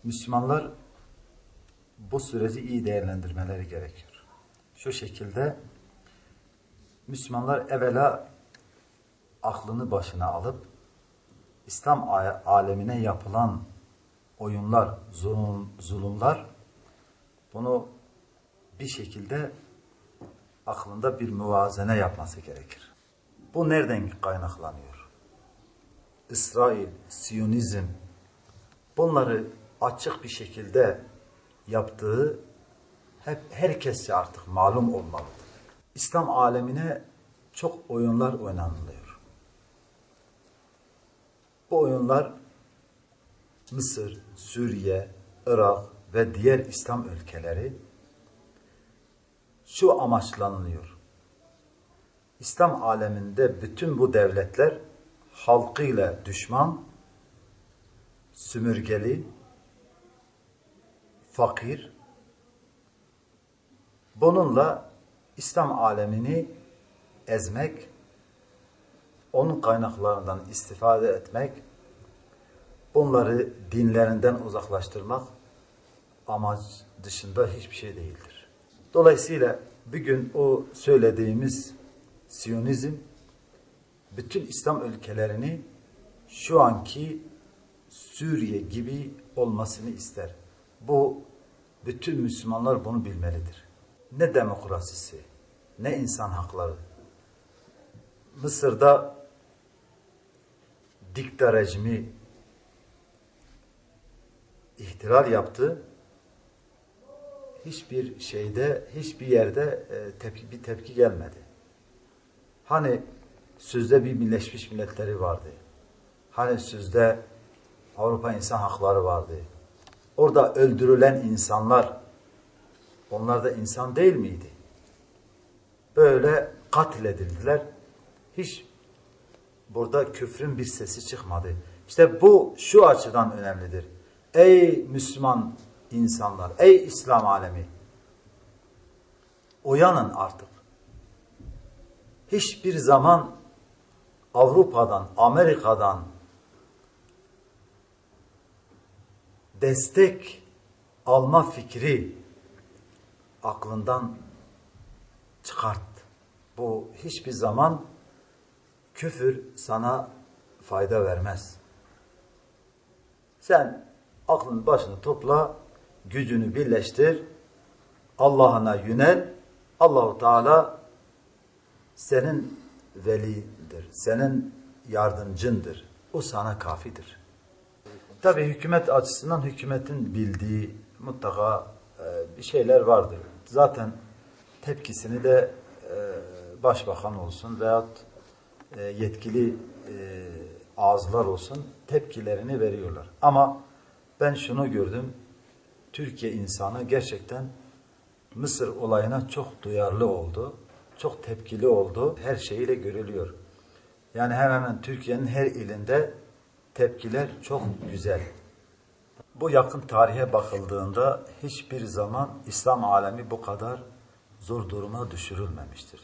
Müslümanlar bu süreci iyi değerlendirmeleri gerekiyor. Şu şekilde Müslümanlar evvela aklını başına alıp İslam alemine yapılan oyunlar, zulümler bunu bir şekilde aklında bir muvazene yapması gerekir. Bu nereden kaynaklanıyor? İsrail, Siyonizm bunları açık bir şekilde yaptığı herkesçe artık malum olmalıdır. İslam alemine çok oyunlar oynanılıyor. Bu oyunlar Mısır, Suriye, Irak ve diğer İslam ülkeleri şu amaçlanıyor. İslam aleminde bütün bu devletler halkıyla düşman, sömürgeli, fakir. Bununla İslam alemini ezmek, onun kaynaklarından istifade etmek, bunları dinlerinden uzaklaştırmak amaç dışında hiçbir şey değildir. Dolayısıyla bugün o söylediğimiz Siyonizm bütün İslam ülkelerini şu anki Suriye gibi olmasını ister. Bu bütün Müslümanlar bunu bilmelidir. Ne demokrasisi, ne insan hakları. Mısır'da dikta rejimi ihtilal yaptı. Hiçbir şeyde, hiçbir yerde bir tepki gelmedi. Hani sözde bir Birleşmiş Milletleri vardı. Hani sözde Avrupa İnsan Hakları vardı. Orada öldürülen insanlar, onlar da insan değil miydi? Böyle katledildiler. Hiç burada küfrün bir sesi çıkmadı. İşte bu şu açıdan önemlidir. Ey Müslüman insanlar, ey İslam alemi, uyanın artık. Hiçbir zaman Avrupa'dan, Amerika'dan destek alma fikri aklından çıkart. Bu hiçbir zaman küfür sana fayda vermez. Sen aklını başını topla, gücünü birleştir, Allah'ına yönel. Allahu Teala senin velidir, senin yardımcındır. O sana kafidir. Tabii hükümet açısından hükümetin bildiği mutlaka bir şeyler vardır. Zaten tepkisini de başbakan olsun veyahut yetkili ağızlar olsun tepkilerini veriyorlar. Ama ben şunu gördüm. Türkiye insanı gerçekten Mısır olayına çok duyarlı oldu. Çok tepkili oldu. Her şeyiyle görülüyor. Yani hemen hemen Türkiye'nin her ilinde tepkiler çok güzel. Bu yakın tarihe bakıldığında hiçbir zaman İslam alemi bu kadar zor duruma düşürülmemiştir.